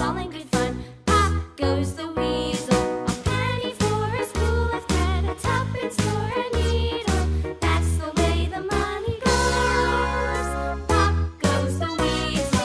all in good fun. Pop goes the weasel, a penny for a spool of thread, a tuppence for a needle. That's the way the money goes. Pop goes the weasel.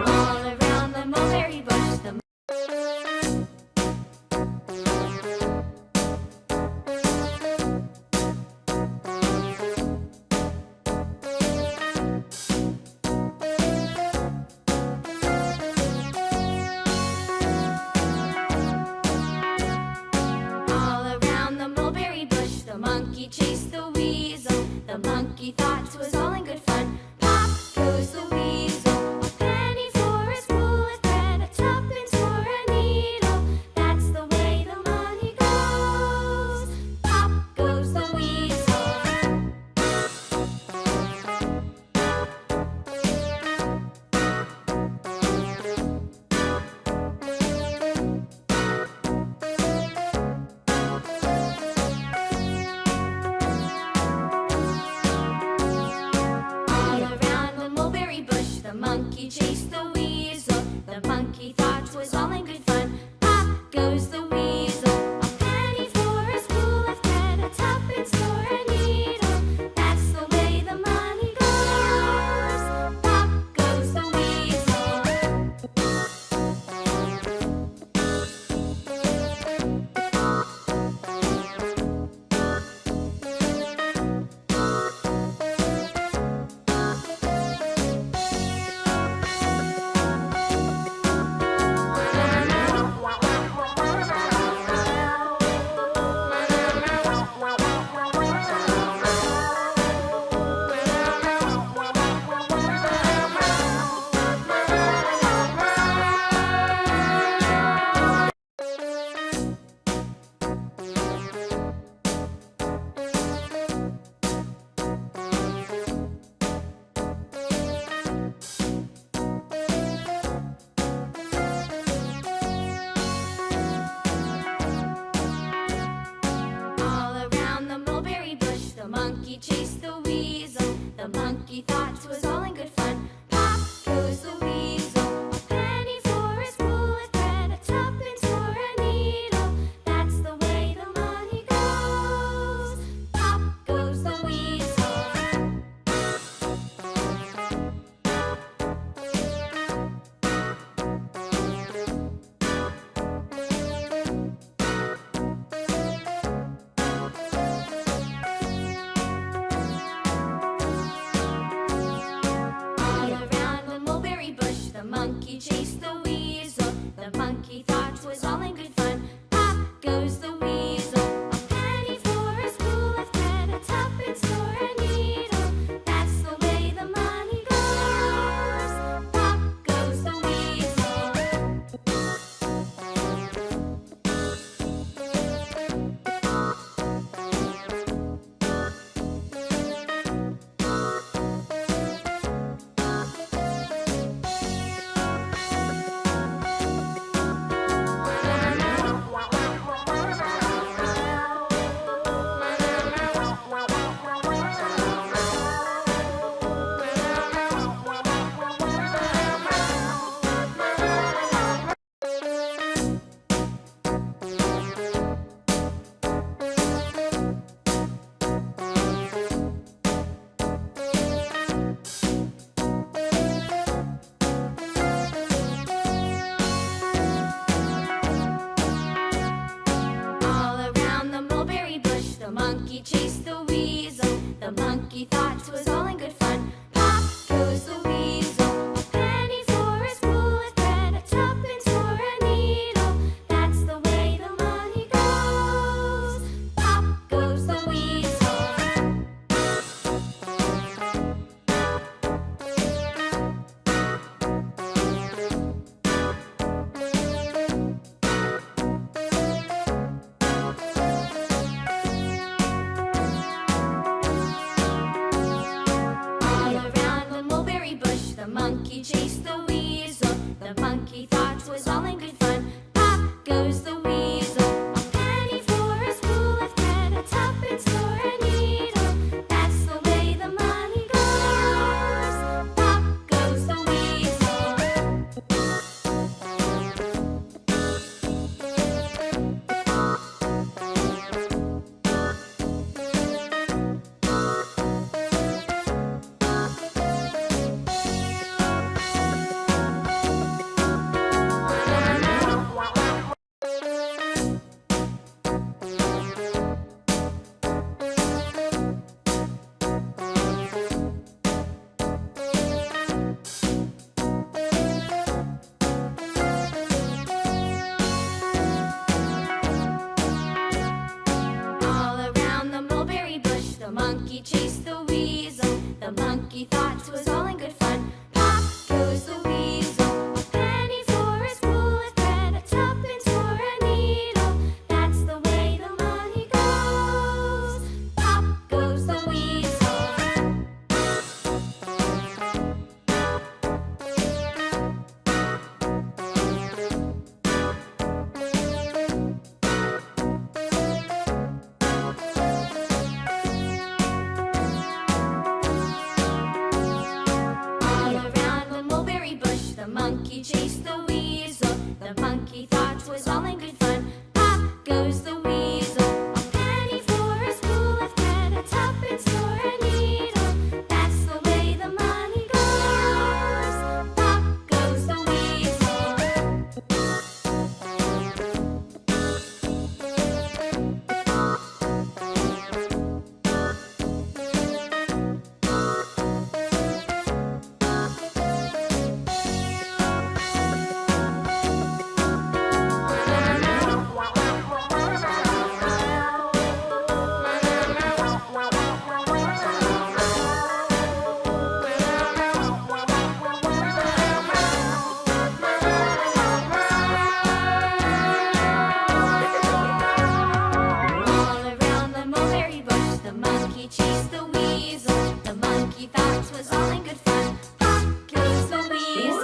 All around the mulberry bush, the all around the mulberry bush, the monkey chased the weasel. The monkey thought 'twas all in good fun. Pop goes the weasel, a penny for a spool of thread, a tuppence for a needle. That's the way the money goes. Pop goes the weasel. All around the mulberry bush, the monkey chased the weasel. The monkey thought 'twas all in good fun. Pop goes the weasel, a penny for a spool of thread, a tuppence for a needle. That's the way the money goes. Pop goes the weasel. All around the mulberry bush, the monkey chased the weasel. The monkey thought 'twas all in good fun. Pop goes the weasel, a penny for a spool of thread, a tuppence for a needle. That's the way the money goes. Pop goes the weasel. monkey chased the weasel. The monkey thought 'twas all in good fun. Pop goes the weasel. A penny for a spool of thread, a tuppence for a needle. That's the way the money goes. Pop goes the weasel. All around the mulberry bush, the monkey chased the weasel. The monkey thought 'twas all in good fun. Pop goes the weasel. A penny for a spool of thread, a tuppence for a needle. That's the way the money goes. Pop goes the weasel. All around the mulberry bush, the monkey chased the weasel. The monkey thought 'twas all in good fun. Pop goes the weasel. A penny for a spool of thread, a tuppence for a needle. That's the way the money goes. Pop goes the weasel. All around the mulberry bush, the monkey chased the weasel. The monkey thought 'twas all in good fun. Pop goes the weasel.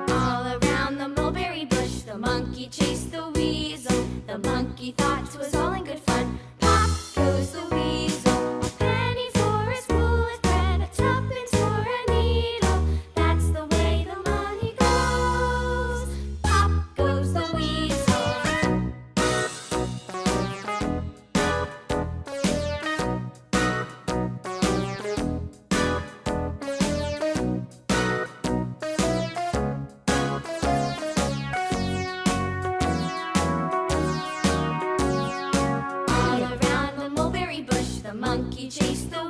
All around the mulberry bush, the monkey chased the weasel. The monkey thought 'twas all in good fun. Pop goes the weasel. A penny for a spool of thread, a tuppence for a needle. That's the way the money goes. Pop goes the weasel. All around the mulberry bush, the monkey chased the